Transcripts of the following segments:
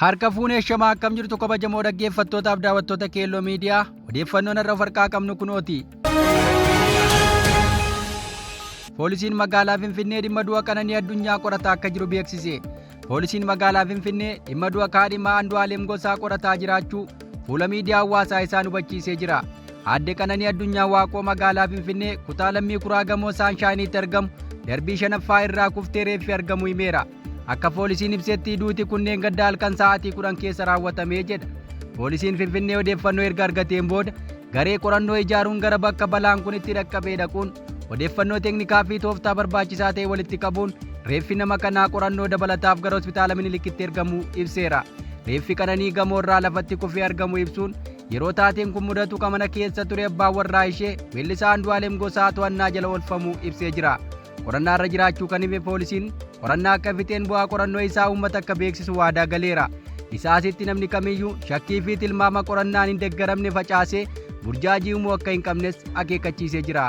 Harka fuunee shamaa akkam jirtu kabajamoo dhaggeeffattootaaf daawwattoota Kello miidiyaa odeeffannoon irra farqaa qabnu kunooti. Poolisiin magaalaa Finfinnee dhimma du'a Qananii Addunyaa qorataa akka jiru beeksise. Poolisiin magaalaa Finfinnee dhimma du'a kaadhimaa Andu'aalem Gosaa qorataa jiraachuu fuula miidiyaa hawaasaa isaan hubachiisee jira. Aadde Qananii Addunyaa Waaqoo magaalaa Finfinnee kutaa lammii kuraa gamoo Saanshaayiniitti argamu darbii shanaffaa irraa kuftee reeffi argamu himeera. Akka poolisiin ibsetti duuti kunneen gaddaa halkan sa'aatii 10 keessa raawwatamee jedha. Poolisiin Finfinnee odeeffannoo erga argateen booda garee qorannoo ijaaruun gara bakka balaan kun itti dhaqqabee dhaquun odeeffannoo teeknikaa fi tooftaa barbaachisaa ta'e walitti qabuun reeffi nama kanaa qorannoo dabalataaf gara hospitaala Minilikitti ergamuu ibseera. Reeffi Qananii gamoo irraa lafatti kufee argamu ibsuun yeroo taateen kun mudatu mana keessa ture abbaan warraa ishee weellisaa Andu'aalem Gosaa to'annaa jala oolfamuu ibsee jira. Qorannaa irra jiraachuu kan hime poolisiin qorannaa akka fixeen bu'aa qorannoo isaa uummata akka beeksisu waadaa galeera. Isaasitti namni kamiyyuu shakkii fi tilmaama qorannaan hin deeggaramne facaasee burjaajii uumuu akka hin qabnes akeekkachiisee jira.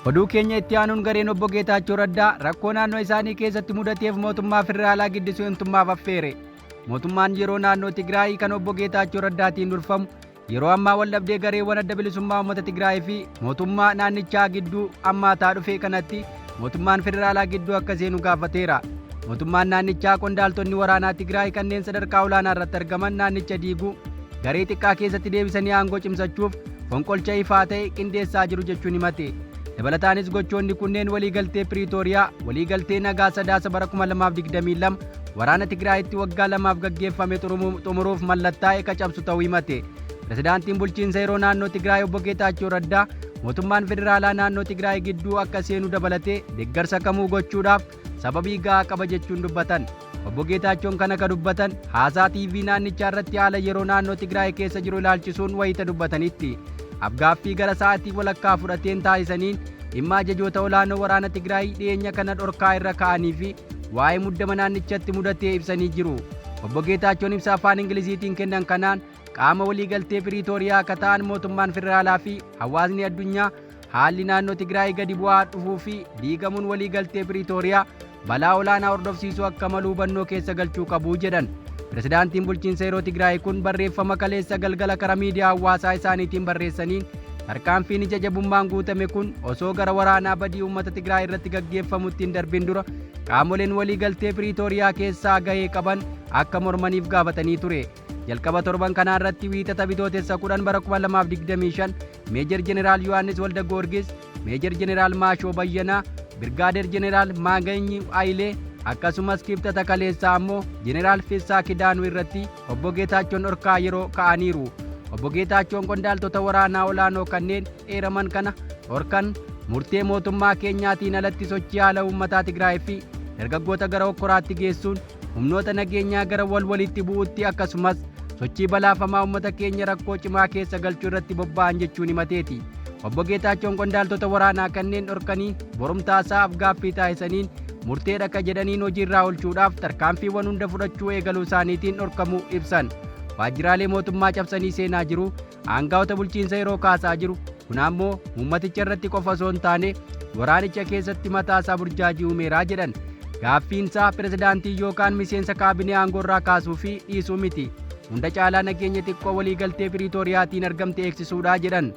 Oduu keenya itti aanuun gareen obbo Geetaachoo Raddaa rakkoo naannoo isaanii keessatti mudateef mootummaa federaalaa giddisuu himtummaaf affeere. Mootummaan yeroo naannoo Tigray kan obbo Geetaachoo Raddaatiin durfamu yeroo ammaa waldhabdee gareewwan adda bilisummaa uummata Tigray fi mootummaa naannichaa gidduu ammaataa dhufe kanatti mootummaan federaalaa gidduu akka seenu gaafateera. Mootummaan naannichaa qondaaltonni waraanaa Tigray kanneen sadarkaa olaanaa irratti argaman naannicha diiguu garee xiqqaa keessatti deebisanii aangoo cimsachuuf fonqolcha ifaa ta'e qindeessaa jiru jechuun himate. Dabalataanis gochoonni kunneen waliigaltee Piriitooriyaa waliigaltee nagaa sadaasa bara 2022 waraana Tigraayitti waggaa 2 gaggeeffame xumuruuf mallattaa'e cabsu ta'uu himate. Pirezidaantiin bulchiinsa yeroo naannoo Tigray obbo Geetaachoo Raddaa mootummaan federaalaa naannoo Tigray gidduu akka seenu dabalatee deeggarsa kamuu gochuudhaaf sababii gahaa qaba jechuun dubbatan. Obbo Geetaachoon kana ka dubbatan haasaa TV naannichaa irratti haala yeroo naannoo Tigray keessa jiru ilaalchisuun wayita dubbatanitti. Afgaaffii gara sa'aatii walakkaa fudhateen taasisaniin dhimma ajajoota olaanoo waraana Tigray dhiyeenya kana dhorkaa irra ka'anii fi waa'ee muddama naannichatti mudatee ibsanii jiru. Obbo Geetaachoon ibsa afaan Ingiliziitiin kennan kanaan qaama waliigaltee Piriitooriyaa akka ta'an mootummaan federaalaa fi hawaasni addunyaa haalli naannoo Tigray gadi bu'aa dhufuu fi diigamuun waliigaltee Piriitooriyaa balaa olaanaa hordofsiisuu akka malu hubannoo keessa galchuu qabu jedhan. Pirezidaantiin bulchiinsa yeroo Tigray kun barreeffama kaleessa galgala karaa miidiyaa hawaasaa isaaniitiin barreessaniin tarkaanfiin ija jabummaan guutame kun osoo gara waraanaa badii uummata Tigray irratti gaggeeffamutti hin darbin dura qaamoleen waliigaltee Piriitooriyaa keessaa gahee qaban akka mormaniif gaafatanii ture. Jalqaba torban kanaa irratti wiixata bitootessa 10 bara 2025 Meejar Jeneraal Yohaannis Walda Goorgis, Meejar Jeneraal Maashoo Bayyanaa, Birgaadeer Jeneraal Maaganyii Ayilee akkasumas kibxata kaleessaa ammoo Jeneraal Fissaa Kidaanuu irratti obbo Geetaachoon dhorkaa yeroo ka'aniiru. Obbo Geetaachoon qondaaltota waraanaa olaanoo kanneen eeraman kana dhorkan murtee mootummaa keenyaatiin alatti sochii haala uummataa Tigray fi dargaggoota gara okkoraatti geessuun humnoota nageenyaa gara walitti bu'uutti akkasumas sochii balaafamaa uummata keenya rakkoo cimaa keessa galchuu irratti bobba'an jechuun himateeti. Obbo Geetaachoon qondaaltota waraanaa kanneen dhorkanii borumtaasaa afgaaffii taasisaniin murtee dhaka jedhaniin hojiirraa oolchuudhaaf tarkaanfiiwwan hunda fudhachuu eegaluu isaaniitiin dhorkamuu ibsan. Waajjiraalee mootummaa cabsanii seenaa jiru, aangaa'ota bulchiinsa yeroo kaasaa jiru, kun ammoo uummaticha irratti qofa osoo hin taane waraanicha keessatti mataasaa burjaajii uumeeraa jedhan. Gaaffiinsaa pirezidaantii yookaan miseensa kaabinee aangoorraa kaasuu fi dhiisuu miti. Hunda caalaa nageenya xiqqoo waliigaltee Piriitooriyaatiin argamte eegsisuudhaa jedhan.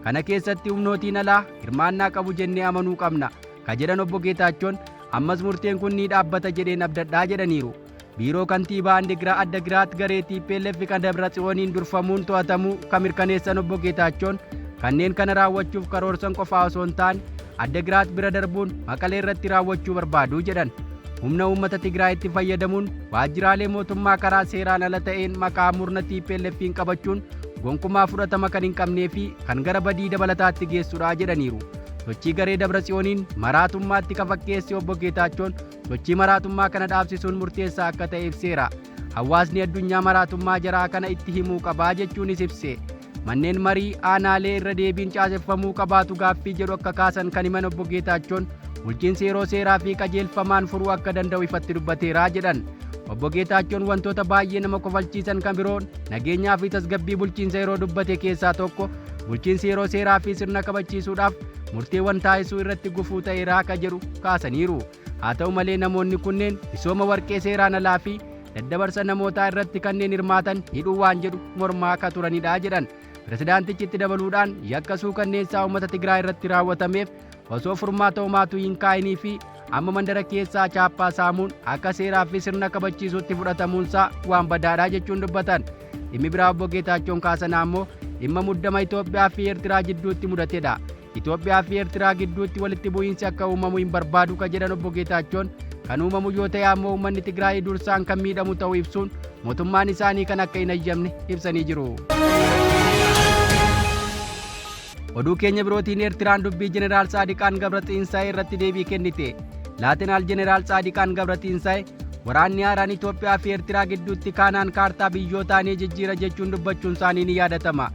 Kana keessatti humnootiin alaa hirmaannaa qabu jennee amanuu qabna ka jedhan obbo Geetaachoon ammas murteen kun ni dhaabbata jedheen abdadhaa jedhaniiru. Biiroo kantiibaa adda giraat garee Tplf kan Debretsioniin durfamuun to'atamuu kan mirkaneessan obbo Geetaachoon kanneen kana raawwachuuf karoorsan qofaa osoo hin taane adda giraat bira darbuun Maqalee irratti raawwachuu barbaadu jedhan. Humna uummata Tigraayitti fayyadamuun waajjiraalee mootummaa karaa seeraan ala ta'een maqaa murna Tplf'n qabachuun gonkumaa fudhatama kan hin qabnee fi kan gara badii dabalataatti geessudha jedhaniiru. Sochii garee Debretsioniin maraatummaatti ka fakkeesse obbo Geetaachoon sochii maraatummaa kana dhaabsisuun murteessaa akka ta'e ibseera. Hawaasni addunyaa maraatummaa jaraa kana itti himuu qabaa jechuunis ibse. Manneen marii aanaalee irra deebiin caaseffamuu qabaatu gaaffii jedhu akka kaasan kan himan obbo Geetaachoon bulchiinsi yeroo seeraa fi qajeelfamaan furuu akka danda'u ifatti dubbateeraa jedhan. Obbo Geetaachoon wantoota baay'ee nama kofalchiisan kan biroon nageenyaa fi tasgabbii bulchiinsa yeroo dubbate keessaa tokko bulchiinsi yeroo seeraa fi sirna kabachiisuudhaaf murteewwan taasisuu irratti gufuu ta'eeraa ka jedhu kaasaniiru. Haa ta'u malee namoonni kunneen misooma warqee seeraan alaa fi daddabarsa namootaa irratti kanneen hirmaatan hidhuu waan jedhu mormaa akka turanidha jedhan. Pirezidaantichi itti dabaluudhaan yakka suukanneessaa uummata Tigraay irratti raawwatameef osoo furmaata homaatu hin kaa'inii fi amma mandara keessaa chaappaa saamuun akka seeraa fi sirna kabachiisuutti fudhatamuunsaa waan badaadhaa jechuun dubbatan. Dhimmi biraa obbo Geetaachoon kaasanaa immoo dhimma muddama Itoophiyaa fi Eertiraa gidduutti mudatedha. Itoophiyaa fi Eertiraa gidduutti walitti bu'iinsi akka uumamu hin barbaadu ka jedhan obbo Geetaachoon kan uumamu yoo ta'e ammoo uummanni Tigraay dursaan kan miidhamu ta'uu ibsuun mootummaan isaanii kan akka hin ayyamne ibsanii jiru. Oduu keenya birootiin Eertiraan dubbii Jeneraal Saadiqaan Gabraxiinsaa'ee irratti deebii kennite. Laatinaal Jeneraal Saadiqaan Gabraxiinsaa'ee waraanni haaraan Itoophiyaa fi Eertiraa gidduutti kaanaan kaartaa biyyootaa ni jijjiira jechuun dubbachuun isaanii ni yaadatama.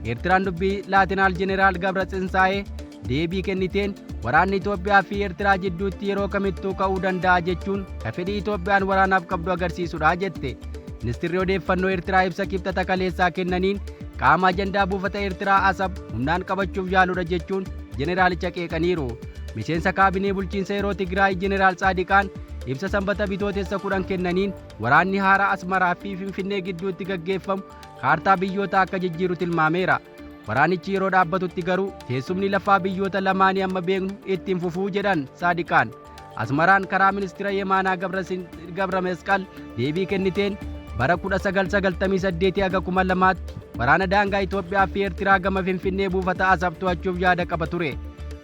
Eertiraan dubbii Laatinaal Jeneraal Gabraxiinsaa'ee deebii kenniteen waraanni Itoophiyaa fi Eertiraa gidduutti yeroo kamittuu ka'uu danda'a jechuun fedhii Itoophiyaan waraanaaf qabdu agarsiisudha jette. Ministeerri odeeffannoo Eertiraa ibsa kibxata kaleessaa kennaniin qaama ajandaa buufata Eertiraa Azeb humnaan qabachuuf yaaludha jechuun jeneraalicha qeeqaniiru. Miseensa kaabinee bulchiinsa yeroo Tigraay Jeneraal Saadiqaan ibsa sanbata bitootessa 10 kennaniin waraanni haaraa Asmaraa fi Finfinnee gidduutti gaggeeffamu kaartaa biyyootaa akka jijjiiru tilmaameera. Waraanichi yeroo dhaabbatutti garuu teessumni lafaa biyyoota lamaanii amma beeknu ittiin fufuu jedhan Saadiqaan. Asmaraan karaa ministeera Yemaanaa Gebremichael deebii kenniteen bara 1998 haga 2000tti waraana daangaa Itoophiyaa fi Eertiraa gama Finfinnee buufata Azeb to'achuuf yaada qaba ture.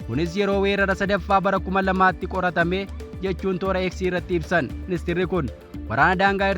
Kunis yeroo weerara sadaffaa bara 2000tti qoratame jechuun toora X irratti ibsan. Ministeerri kun waraana daangaa